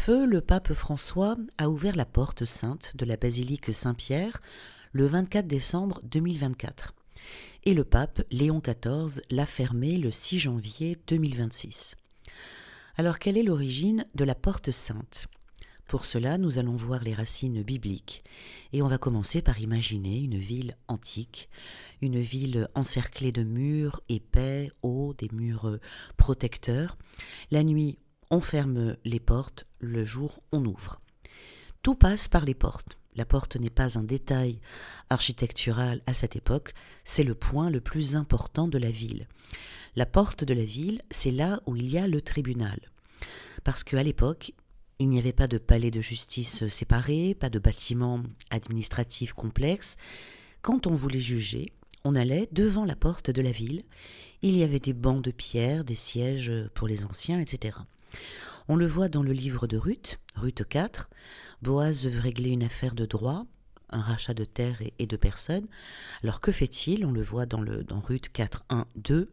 Feu, le pape François a ouvert la porte sainte de la basilique Saint-Pierre le 24 décembre 2024 et le pape Léon XIV l'a fermée le 6 janvier 2026. Alors quelle est l'origine de la porte sainte ? Pour cela, nous allons voir les racines bibliques et on va commencer par imaginer une ville antique, une ville encerclée de murs épais, hauts, des murs protecteurs. La nuit, on ferme les portes, le jour, on ouvre. Tout passe par les portes. La porte n'est pas un détail architectural à cette époque, c'est le point le plus important de la ville. La porte de la ville, c'est là où il y a le tribunal. Parce qu'à l'époque, il n'y avait pas de palais de justice séparés, pas de bâtiments administratifs complexes. Quand on voulait juger, on allait devant la porte de la ville. Il y avait des bancs de pierre, des sièges pour les anciens, etc. On le voit dans le livre de Ruth, Ruth 4. Boaz veut régler une affaire de droit, un rachat de terre et de personnes. Alors que fait-il ? On le voit dans Ruth 4, 1, 2.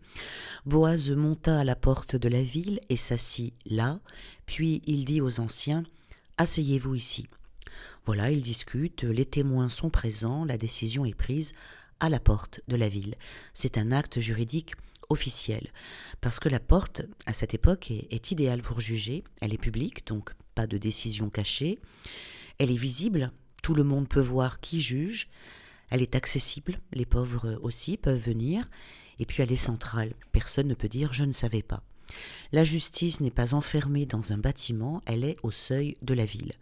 Boaz monta à la porte de la ville et s'assit là, puis il dit aux anciens « Asseyez-vous ici ». Voilà, ils discutent, les témoins sont présents, la décision est prise à la porte de la ville. C'est un acte juridique officiel, parce que la porte, à cette époque, est idéale pour juger. Elle est publique, donc pas de décision cachée. Elle est visible, tout le monde peut voir qui juge. Elle est accessible, les pauvres aussi peuvent venir. Et puis elle est centrale, personne ne peut dire « je ne savais pas ». La justice n'est pas enfermée dans un bâtiment, elle est au seuil de la ville.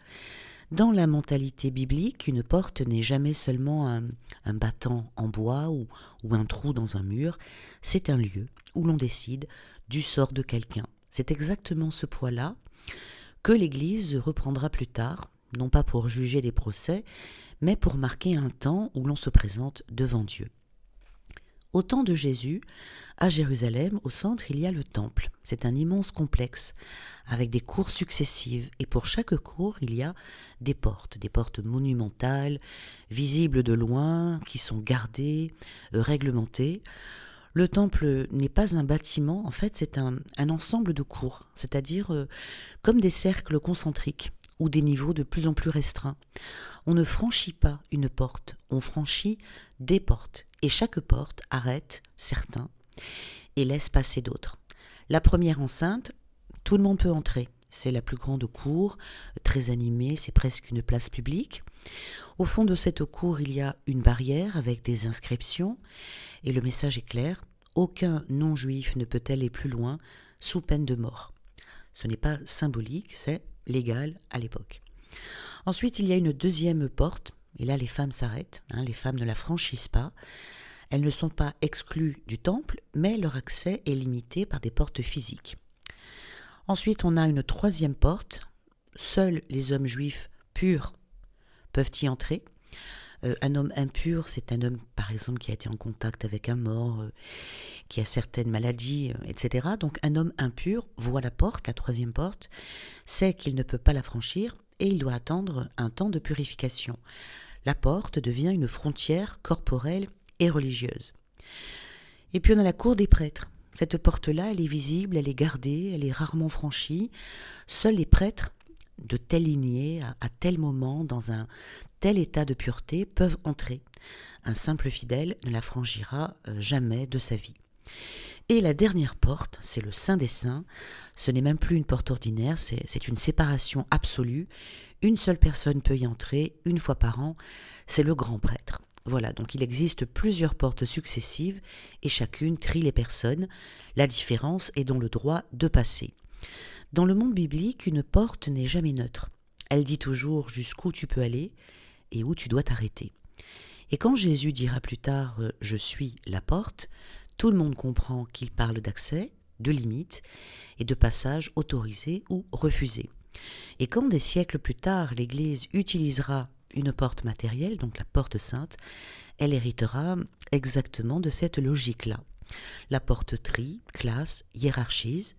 Dans la mentalité biblique, une porte n'est jamais seulement un battant en bois ou un trou dans un mur, c'est un lieu où l'on décide du sort de quelqu'un. C'est exactement ce poids-là que l'Église reprendra plus tard, non pas pour juger des procès, mais pour marquer un temps où l'on se présente devant Dieu. Au temps de Jésus, à Jérusalem, au centre, il y a le temple. C'est un immense complexe avec des cours successives et pour chaque cour, il y a des portes monumentales, visibles de loin, qui sont gardées, réglementées. Le temple n'est pas un bâtiment, en fait c'est un ensemble de cours, c'est-à-dire comme des cercles concentriques ou des niveaux de plus en plus restreints. On ne franchit pas une porte, on franchit des portes. Et chaque porte arrête certains et laisse passer d'autres. La première enceinte, tout le monde peut entrer. C'est la plus grande cour, très animée, c'est presque une place publique. Au fond de cette cour, il y a une barrière avec des inscriptions et le message est clair, aucun non-juif ne peut aller plus loin sous peine de mort. Ce n'est pas symbolique, c'est légal à l'époque. Ensuite, il y a une deuxième porte, et là les femmes s'arrêtent, les femmes ne la franchissent pas. Elles ne sont pas exclues du temple, mais leur accès est limité par des portes physiques. Ensuite, on a une troisième porte, seuls les hommes juifs purs peuvent y entrer. Un homme impur, c'est un homme, par exemple, qui a été en contact avec un mort, qui a certaines maladies, etc. Donc un homme impur voit la porte, la troisième porte, sait qu'il ne peut pas la franchir et il doit attendre un temps de purification. La porte devient une frontière corporelle et religieuse. Et puis on a la cour des prêtres. Cette porte-là, elle est visible, elle est gardée, elle est rarement franchie. Seuls les prêtres de telle lignée, à tel moment, dans un tel état de pureté, peuvent entrer. Un simple fidèle ne la franchira jamais de sa vie. Et la dernière porte, c'est le Saint des Saints. Ce n'est même plus une porte ordinaire, c'est une séparation absolue. Une seule personne peut y entrer, une fois par an, c'est le grand prêtre. Voilà, donc il existe plusieurs portes successives et chacune trie les personnes. La différence est dans le droit de passer. Dans le monde biblique, une porte n'est jamais neutre. Elle dit toujours jusqu'où tu peux aller et où tu dois t'arrêter. Et quand Jésus dira plus tard « Je suis la porte », tout le monde comprend qu'il parle d'accès, de limites et de passages autorisés ou refusés. Et quand des siècles plus tard, l'Église utilisera une porte matérielle, donc la porte sainte, elle héritera exactement de cette logique-là. La porte trie, classe, hiérarchise.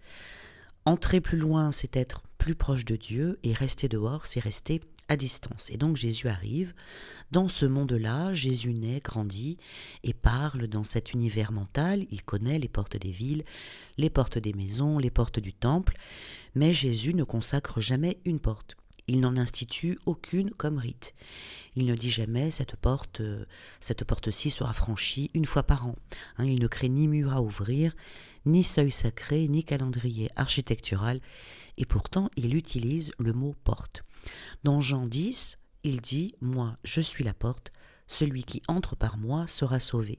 Entrer plus loin, c'est être plus proche de Dieu, et rester dehors, c'est rester à distance. Et donc Jésus arrive. Dans ce monde-là, Jésus naît, grandit et parle dans cet univers mental. Il connaît les portes des villes, les portes des maisons, les portes du temple. Mais Jésus ne consacre jamais une porte. Il n'en institue aucune comme rite. Il ne dit jamais cette porte-ci sera franchie une fois par an. Il ne crée ni mur à ouvrir, ni seuil sacré, ni calendrier architectural. Et pourtant, il utilise le mot porte. Dans Jean 10, il dit « Moi, je suis la porte, celui qui entre par moi sera sauvé ».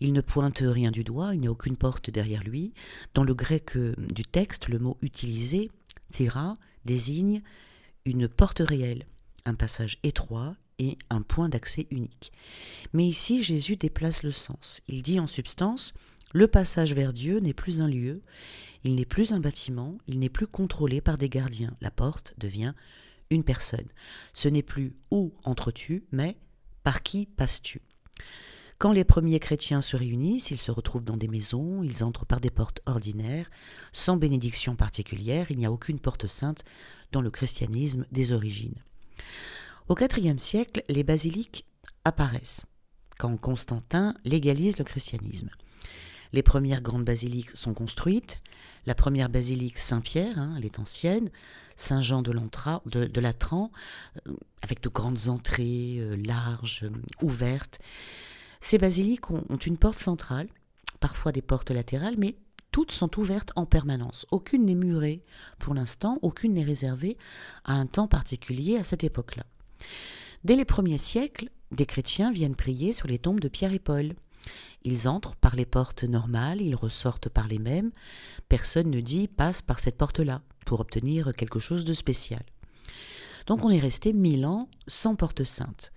Il ne pointe rien du doigt, il n'y a aucune porte derrière lui. Dans le grec du texte, le mot utilisé, tira, désigne une porte réelle, un passage étroit et un point d'accès unique. Mais ici, Jésus déplace le sens. Il dit en substance, le passage vers Dieu n'est plus un lieu, il n'est plus un bâtiment, il n'est plus contrôlé par des gardiens. La porte devient une personne. Ce n'est plus où entres-tu, mais par qui passes-tu. Quand les premiers chrétiens se réunissent, ils se retrouvent dans des maisons, ils entrent par des portes ordinaires, sans bénédiction particulière, il n'y a aucune porte sainte dans le christianisme des origines. Au IVe siècle, les basiliques apparaissent, quand Constantin légalise le christianisme. Les premières grandes basiliques sont construites. La première basilique Saint-Pierre, elle est ancienne, Saint-Jean de Latran, avec de grandes entrées larges, ouvertes. Ces basiliques ont une porte centrale, parfois des portes latérales, mais toutes sont ouvertes en permanence. Aucune n'est murée pour l'instant, aucune n'est réservée à un temps particulier à cette époque-là. Dès les premiers siècles, des chrétiens viennent prier sur les tombes de Pierre et Paul. Ils entrent par les portes normales, ils ressortent par les mêmes. Personne ne dit « passe par cette porte-là » pour obtenir quelque chose de spécial. Donc on est resté 1000 ans sans porte sainte.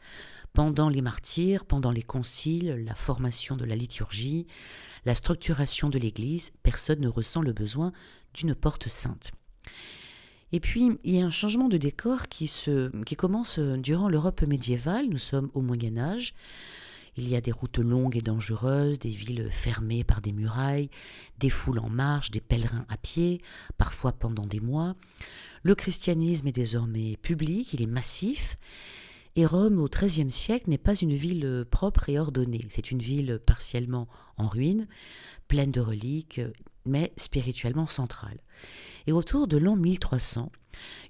Pendant les martyrs, pendant les conciles, la formation de la liturgie, la structuration de l'Église, personne ne ressent le besoin d'une porte sainte. Et puis, il y a un changement de décor qui commence durant l'Europe médiévale. Nous sommes au Moyen-Âge. Il y a des routes longues et dangereuses, des villes fermées par des murailles, des foules en marche, des pèlerins à pied, parfois pendant des mois. Le christianisme est désormais public, il est massif. Et Rome, au XIIIe siècle, n'est pas une ville propre et ordonnée. C'est une ville partiellement en ruine, pleine de reliques, mais spirituellement centrale. Et autour de l'an 1300,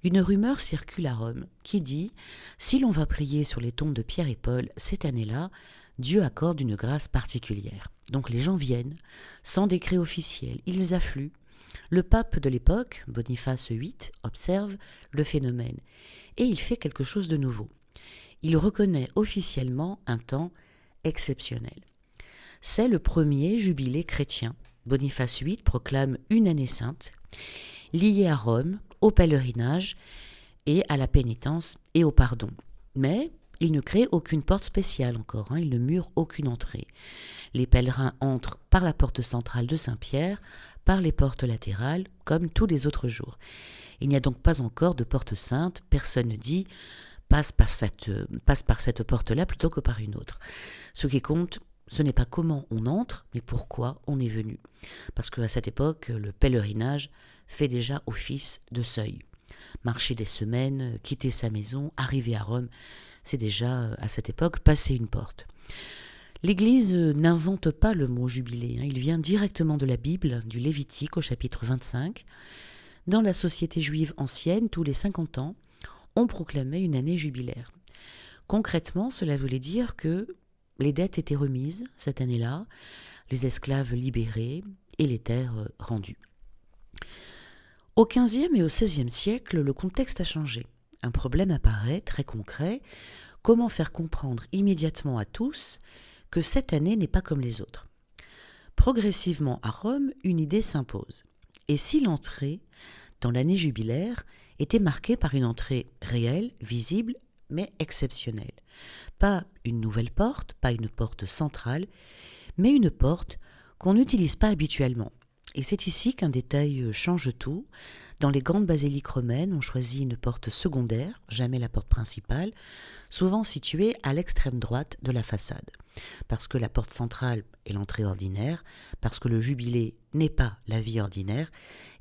une rumeur circule à Rome qui dit « Si l'on va prier sur les tombes de Pierre et Paul cette année-là, Dieu accorde une grâce particulière. » Donc les gens viennent, sans décret officiel, ils affluent. Le pape de l'époque, Boniface VIII, observe le phénomène et il fait quelque chose de nouveau. Il reconnaît officiellement un temps exceptionnel. C'est le premier jubilé chrétien. Boniface VIII proclame une année sainte, liée à Rome, au pèlerinage et à la pénitence et au pardon. Mais il ne crée aucune porte spéciale encore, il ne mure aucune entrée. Les pèlerins entrent par la porte centrale de Saint-Pierre, par les portes latérales, comme tous les autres jours. Il n'y a donc pas encore de porte sainte, personne ne dit passe par cette porte-là plutôt que par une autre. Ce qui compte, ce n'est pas comment on entre, mais pourquoi on est venu. Parce qu'à cette époque, le pèlerinage fait déjà office de seuil. Marcher des semaines, quitter sa maison, arriver à Rome, c'est déjà, à cette époque, passer une porte. L'Église n'invente pas le mot jubilé, il vient directement de la Bible, du Lévitique au chapitre 25. Dans la société juive ancienne, tous les 50 ans, on proclamait une année jubilaire. Concrètement, cela voulait dire que les dettes étaient remises cette année-là, les esclaves libérés et les terres rendues. Au XVe et au XVIe siècle, le contexte a changé. Un problème apparaît très concret. Comment faire comprendre immédiatement à tous que cette année n'est pas comme les autres ? Progressivement à Rome, une idée s'impose. Et si l'entrée dans l'année jubilaire était marquée par une entrée réelle, visible, mais exceptionnelle. Pas une nouvelle porte, pas une porte centrale, mais une porte qu'on n'utilise pas habituellement. Et c'est ici qu'un détail change tout. Dans les grandes basiliques romaines, on choisit une porte secondaire, jamais la porte principale, souvent située à l'extrême droite de la façade. Parce que la porte centrale est l'entrée ordinaire, parce que le jubilé n'est pas la vie ordinaire,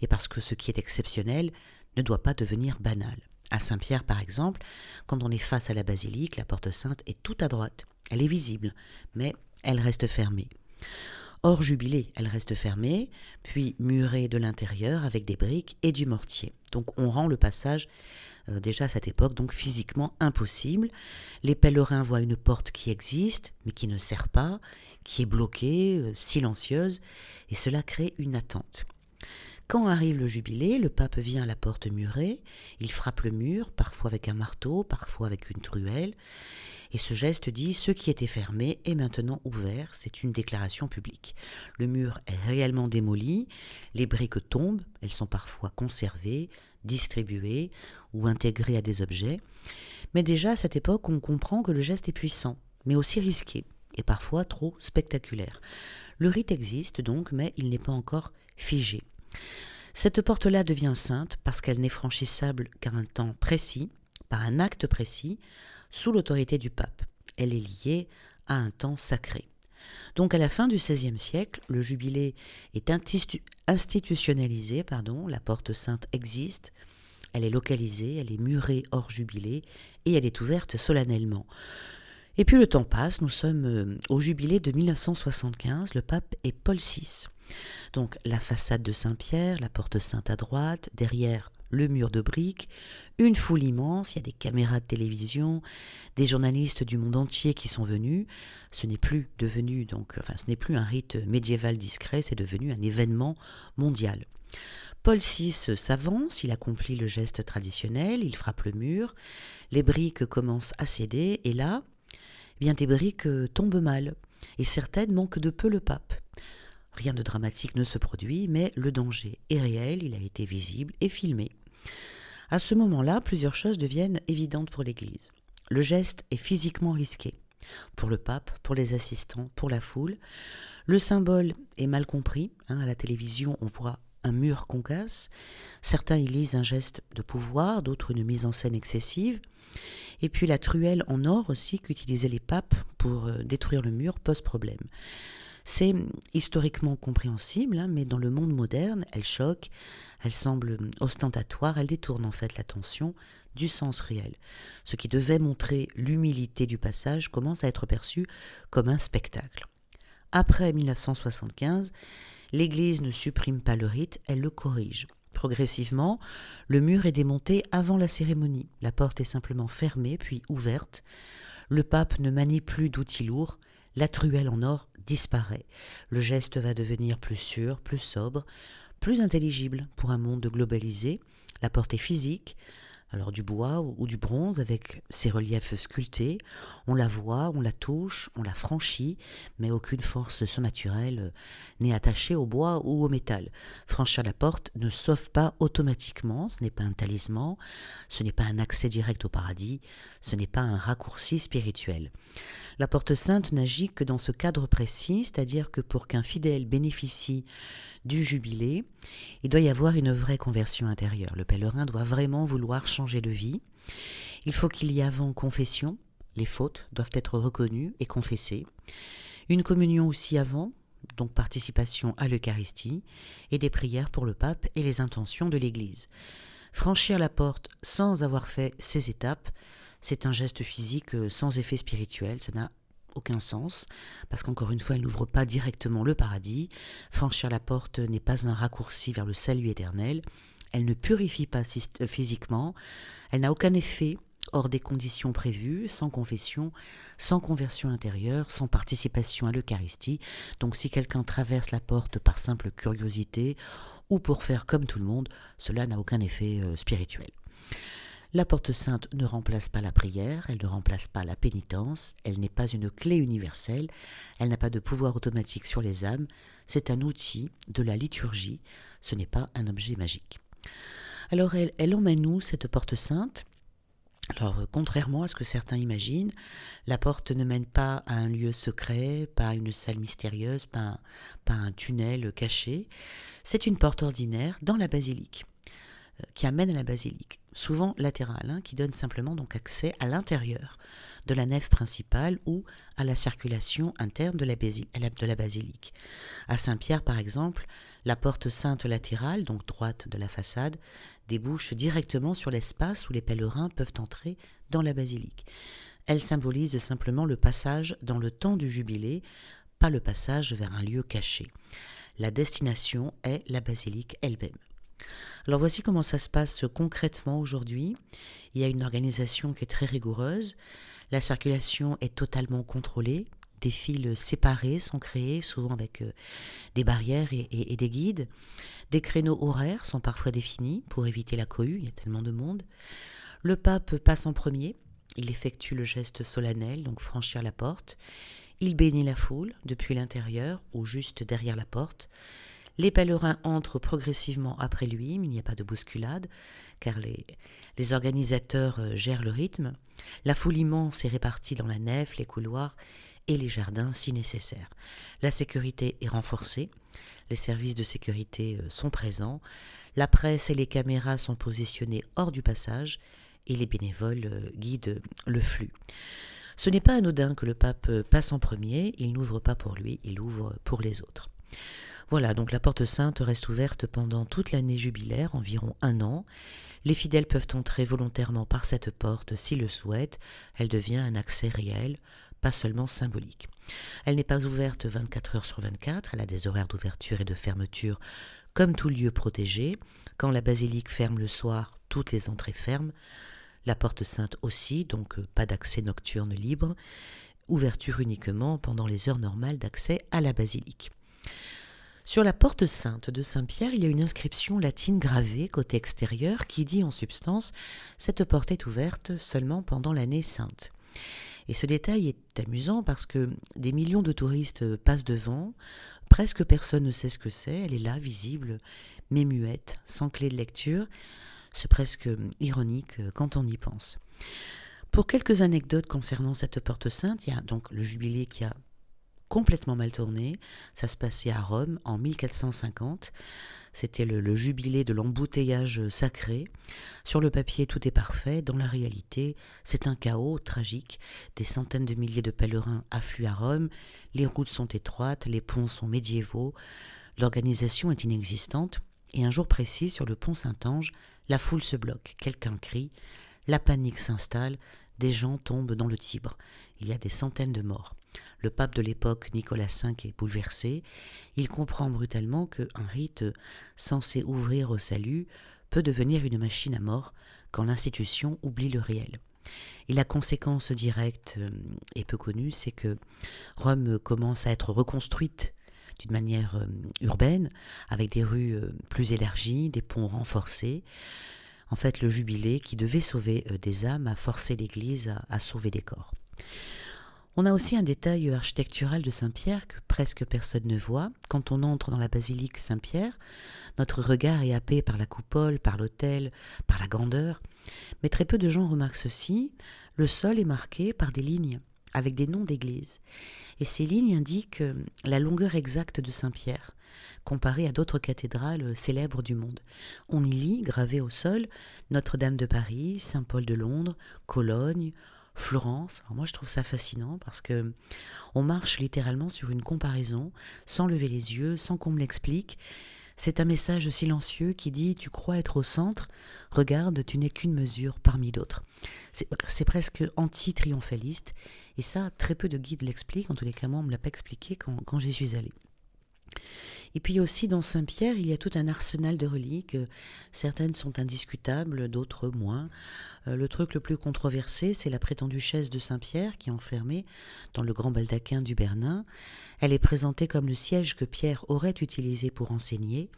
et parce que ce qui est exceptionnel ne doit pas devenir banal. À Saint-Pierre, par exemple, quand on est face à la basilique, la porte sainte est tout à droite. Elle est visible, mais elle reste fermée. Hors Jubilé, elle reste fermée, puis murée de l'intérieur avec des briques et du mortier. Donc on rend le passage, déjà à cette époque, donc physiquement impossible. Les pèlerins voient une porte qui existe, mais qui ne sert pas, qui est bloquée, silencieuse, et cela crée une attente. Quand arrive le Jubilé, le pape vient à la porte murée, il frappe le mur, parfois avec un marteau, parfois avec une truelle, et ce geste dit « ce qui était fermé est maintenant ouvert », c'est une déclaration publique. Le mur est réellement démoli, les briques tombent, elles sont parfois conservées, distribuées ou intégrées à des objets, mais déjà à cette époque on comprend que le geste est puissant, mais aussi risqué, et parfois trop spectaculaire. Le rite existe donc, mais il n'est pas encore figé. Cette porte-là devient sainte parce qu'elle n'est franchissable qu'à un temps précis, par un acte précis, sous l'autorité du pape. Elle est liée à un temps sacré. Donc à la fin du XVIe siècle, le Jubilé est institutionnalisé, la porte sainte existe, elle est localisée, elle est murée hors Jubilé et elle est ouverte solennellement. Et puis le temps passe, nous sommes au Jubilé de 1975, le pape est Paul VI. Donc la façade de Saint-Pierre, la porte sainte à droite, derrière le mur de briques, une foule immense, il y a des caméras de télévision, des journalistes du monde entier qui sont venus. Ce n'est plus un rite médiéval discret, c'est devenu un événement mondial. Paul VI s'avance, il accomplit le geste traditionnel, il frappe le mur, les briques commencent à céder et là, des briques tombent mal et certaines manquent de peu le pape. Rien de dramatique ne se produit, mais le danger est réel, il a été visible et filmé. À ce moment-là, plusieurs choses deviennent évidentes pour l'Église. Le geste est physiquement risqué. Pour le pape, pour les assistants, pour la foule. Le symbole est mal compris. À la télévision, on voit un mur qu'on casse. Certains y lisent un geste de pouvoir, d'autres une mise en scène excessive. Et puis la truelle en or aussi qu'utilisaient les papes pour détruire le mur pose problème. C'est historiquement compréhensible, mais dans le monde moderne, elle choque, elle semble ostentatoire, elle détourne en fait l'attention du sens réel. Ce qui devait montrer l'humilité du passage commence à être perçu comme un spectacle. Après 1975, l'Église ne supprime pas le rite, elle le corrige. Progressivement, le mur est démonté avant la cérémonie. La porte est simplement fermée puis ouverte. Le pape ne manie plus d'outils lourds. La truelle en or disparaît. Le geste va devenir plus sûr, plus sobre, plus intelligible pour un monde globalisé. La porte est physique, alors du bois ou du bronze avec ses reliefs sculptés. On la voit, on la touche, on la franchit, mais aucune force surnaturelle n'est attachée au bois ou au métal. Franchir la porte ne sauve pas automatiquement, ce n'est pas un talisman, ce n'est pas un accès direct au paradis, ce n'est pas un raccourci spirituel. La porte sainte n'agit que dans ce cadre précis, c'est-à-dire que pour qu'un fidèle bénéficie du jubilé, il doit y avoir une vraie conversion intérieure. Le pèlerin doit vraiment vouloir changer de vie. Il faut qu'il y ait avant confession, les fautes doivent être reconnues et confessées. Une communion aussi avant, donc participation à l'Eucharistie, et des prières pour le pape et les intentions de l'Église. Franchir la porte sans avoir fait ces étapes, c'est un geste physique sans effet spirituel, ça n'a aucun sens, parce qu'encore une fois, elle n'ouvre pas directement le paradis. Franchir la porte n'est pas un raccourci vers le salut éternel, elle ne purifie pas physiquement, elle n'a aucun effet hors des conditions prévues, sans confession, sans conversion intérieure, sans participation à l'Eucharistie. Donc si quelqu'un traverse la porte par simple curiosité ou pour faire comme tout le monde, cela n'a aucun effet spirituel. La porte sainte ne remplace pas la prière, elle ne remplace pas la pénitence, elle n'est pas une clé universelle, elle n'a pas de pouvoir automatique sur les âmes, c'est un outil de la liturgie, ce n'est pas un objet magique. Alors elle emmène où cette porte sainte ? Alors, contrairement à ce que certains imaginent, la porte ne mène pas à un lieu secret, pas à une salle mystérieuse, pas un tunnel caché. C'est une porte ordinaire dans la basilique, qui amène à la basilique, souvent latérale, qui donne simplement donc accès à l'intérieur de la nef principale ou à la circulation interne de la basilique. À Saint-Pierre, par exemple, La porte sainte latérale, donc droite de la façade, débouche directement sur l'espace où les pèlerins peuvent entrer dans la basilique. Elle symbolise simplement le passage dans le temps du jubilé, pas le passage vers un lieu caché. La destination est la basilique elle-même. Alors voici comment ça se passe concrètement aujourd'hui. Il y a une organisation qui est très rigoureuse. La circulation est totalement contrôlée. Des files séparées sont créées, souvent avec des barrières et des guides. Des créneaux horaires sont parfois définis pour éviter la cohue, il y a tellement de monde. Le pape passe en premier. Il effectue le geste solennel, donc franchir la porte. Il bénit la foule depuis l'intérieur ou juste derrière la porte. Les pèlerins entrent progressivement après lui, mais il n'y a pas de bousculade, car les organisateurs gèrent le rythme. La foule immense est répartie dans la nef, les couloirs et les jardins si nécessaire. La sécurité est renforcée, les services de sécurité sont présents, la presse et les caméras sont positionnés hors du passage et les bénévoles guident le flux. Ce n'est pas anodin que le pape passe en premier, il n'ouvre pas pour lui, il ouvre pour les autres. Voilà, donc la porte sainte reste ouverte pendant toute l'année jubilaire, environ 1 an. Les fidèles peuvent entrer volontairement par cette porte s'ils le souhaitent. Elle devient un accès réel, pas seulement symbolique. Elle n'est pas ouverte 24 heures sur 24, elle a des horaires d'ouverture et de fermeture comme tout lieu protégé. Quand la basilique ferme le soir, toutes les entrées ferment. La porte sainte aussi, donc pas d'accès nocturne libre. Ouverture uniquement pendant les heures normales d'accès à la basilique. Sur la porte sainte de Saint-Pierre, il y a une inscription latine gravée côté extérieur qui dit en substance « Cette porte est ouverte seulement pendant l'année sainte ». Et ce détail est amusant parce que des millions de touristes passent devant, presque personne ne sait ce que c'est, elle est là, visible, mais muette, sans clé de lecture. C'est presque ironique quand on y pense. Pour quelques anecdotes concernant cette porte sainte, il y a donc le jubilé qui a complètement mal tourné. Ça se passait à Rome en 1450. C'était le jubilé de l'embouteillage sacré. Sur le papier, tout est parfait. Dans la réalité, c'est un chaos tragique. Des centaines de milliers de pèlerins affluent à Rome. Les routes sont étroites, les ponts sont médiévaux. L'organisation est inexistante. Et un jour précis, sur le pont Saint-Ange, la foule se bloque. Quelqu'un crie. La panique s'installe. Des gens tombent dans le Tibre. Il y a des centaines de morts. Le pape de l'époque, Nicolas V, est bouleversé. Il comprend brutalement qu'un rite censé ouvrir au salut peut devenir une machine à mort quand l'institution oublie le réel. Et la conséquence directe et peu connue, c'est que Rome commence à être reconstruite d'une manière urbaine, avec des rues plus élargies, des ponts renforcés. En fait, le jubilé qui devait sauver des âmes a forcé l'Église à sauver des corps. On a aussi un détail architectural de Saint-Pierre que presque personne ne voit. Quand on entre dans la basilique Saint-Pierre, notre regard est happé par la coupole, par l'autel, par la grandeur. Mais très peu de gens remarquent ceci. Le sol est marqué par des lignes avec des noms d'églises. Et ces lignes indiquent la longueur exacte de Saint-Pierre, comparée à d'autres cathédrales célèbres du monde. On y lit, gravé au sol, Notre-Dame de Paris, Saint-Paul de Londres, Cologne, Florence. Alors moi je trouve ça fascinant parce que on marche littéralement sur une comparaison, sans lever les yeux, sans qu'on me l'explique. C'est un message silencieux qui dit « Tu crois être au centre, regarde, tu n'es qu'une mesure parmi d'autres ». C'est presque anti-triomphaliste et ça, très peu de guides l'expliquent, en tous les cas moi on ne me l'a pas expliqué quand j'y suis allée. Et puis aussi dans Saint-Pierre, il y a tout un arsenal de reliques. Certaines sont indiscutables, d'autres moins. Le truc le plus controversé, c'est la prétendue chaise de Saint-Pierre qui est enfermée dans le grand baldaquin du Bernin. Elle est présentée comme le siège que Pierre aurait utilisé pour enseigner.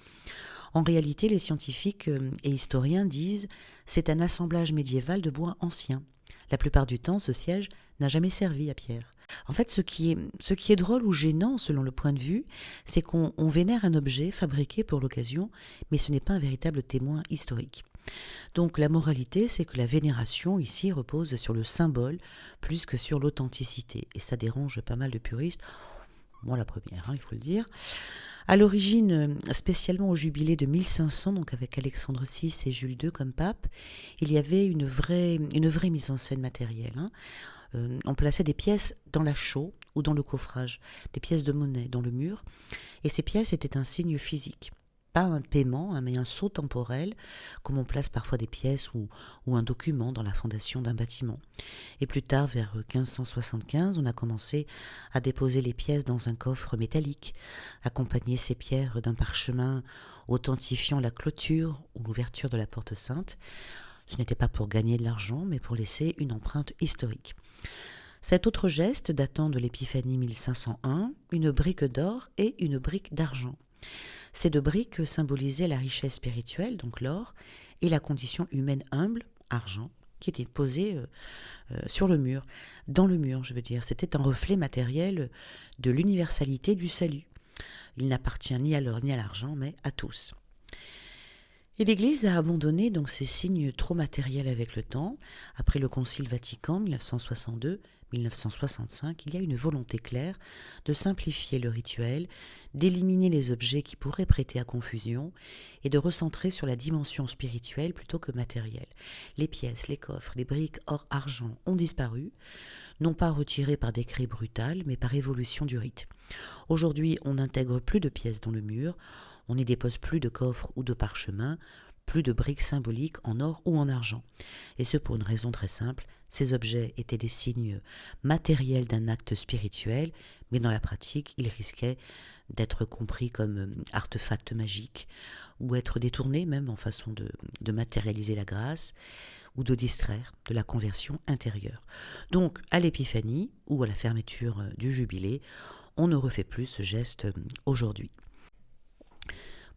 En réalité, les scientifiques et historiens disent c'est un assemblage médiéval de bois ancien. La plupart du temps, ce siège n'a jamais servi à Pierre. En fait, ce qui est drôle ou gênant, selon le point de vue, c'est qu'on vénère un objet fabriqué pour l'occasion, mais ce n'est pas un véritable témoin historique. Donc la moralité, c'est que la vénération ici repose sur le symbole plus que sur l'authenticité. Et ça dérange pas mal de puristes. Moi la première, il faut le dire. À l'origine, spécialement au jubilé de 1500, donc avec Alexandre VI et Jules II comme pape, il y avait une vraie mise en scène matérielle. On plaçait des pièces dans la chaux ou dans le coffrage, des pièces de monnaie dans le mur, et ces pièces étaient un signe physique. Pas un paiement, mais un sceau temporel, comme on place parfois des pièces ou un document dans la fondation d'un bâtiment. Et plus tard, vers 1575, on a commencé à déposer les pièces dans un coffre métallique, accompagner ces pierres d'un parchemin authentifiant la clôture ou l'ouverture de la porte sainte. Ce n'était pas pour gagner de l'argent, mais pour laisser une empreinte historique. Cet autre geste datant de l'Épiphanie 1501, une brique d'or et une brique d'argent. Ces deux briques symbolisaient la richesse spirituelle, donc l'or, et la condition humaine humble, argent, qui était posée sur le mur, dans le mur, je veux dire. C'était un reflet matériel de l'universalité du salut. Il n'appartient ni à l'or ni à l'argent, mais à tous. Et l'Église a abandonné donc ces signes trop matériels avec le temps. Après le Concile Vatican 1962-1965, il y a une volonté claire de simplifier le rituel, d'éliminer les objets qui pourraient prêter à confusion et de recentrer sur la dimension spirituelle plutôt que matérielle. Les pièces, les coffres, les briques or argent ont disparu, non pas retirés par décret brutal, mais par évolution du rite. Aujourd'hui, on n'intègre plus de pièces dans le mur, on n'y dépose plus de coffres ou de parchemins, plus de briques symboliques en or ou en argent. Et ce pour une raison très simple, ces objets étaient des signes matériels d'un acte spirituel, mais dans la pratique, ils risquaient d'être compris comme artefacts magiques, ou être détournés même en façon de matérialiser la grâce, ou de distraire de la conversion intérieure. Donc, à l'Épiphanie, ou à la fermeture du Jubilé, on ne refait plus ce geste aujourd'hui.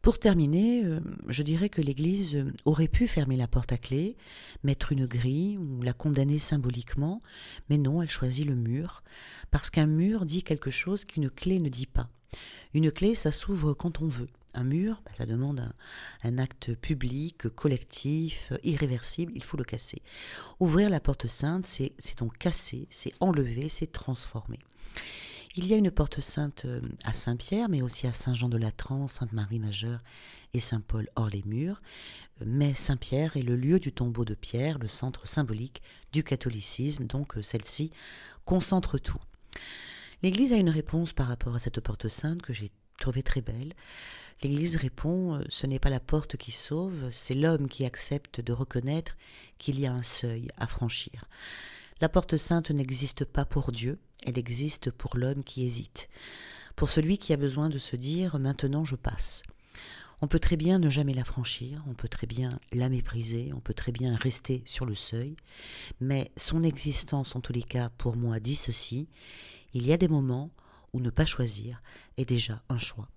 Pour terminer, je dirais que l'Église aurait pu fermer la porte à clé, mettre une grille ou la condamner symboliquement, mais non, elle choisit le mur, parce qu'un mur dit quelque chose qu'une clé ne dit pas. Une clé, ça s'ouvre quand on veut. Un mur, ça demande un acte public, collectif, irréversible, il faut le casser. Ouvrir la porte sainte, c'est donc casser, c'est enlever, c'est transformer. Il y a une porte sainte à Saint-Pierre, mais aussi à Saint-Jean-de-Latran, Sainte-Marie Majeure et Saint-Paul hors les murs. Mais Saint-Pierre est le lieu du tombeau de Pierre, le centre symbolique du catholicisme, donc celle-ci concentre tout. L'Église a une réponse par rapport à cette porte sainte que j'ai trouvée très belle. L'Église répond, ce n'est pas la porte qui sauve, c'est l'homme qui accepte de reconnaître qu'il y a un seuil à franchir. La porte sainte n'existe pas pour Dieu, elle existe pour l'homme qui hésite, pour celui qui a besoin de se dire « maintenant je passe ». On peut très bien ne jamais la franchir, on peut très bien la mépriser, on peut très bien rester sur le seuil, mais son existence en tous les cas pour moi dit ceci, il y a des moments où ne pas choisir est déjà un choix.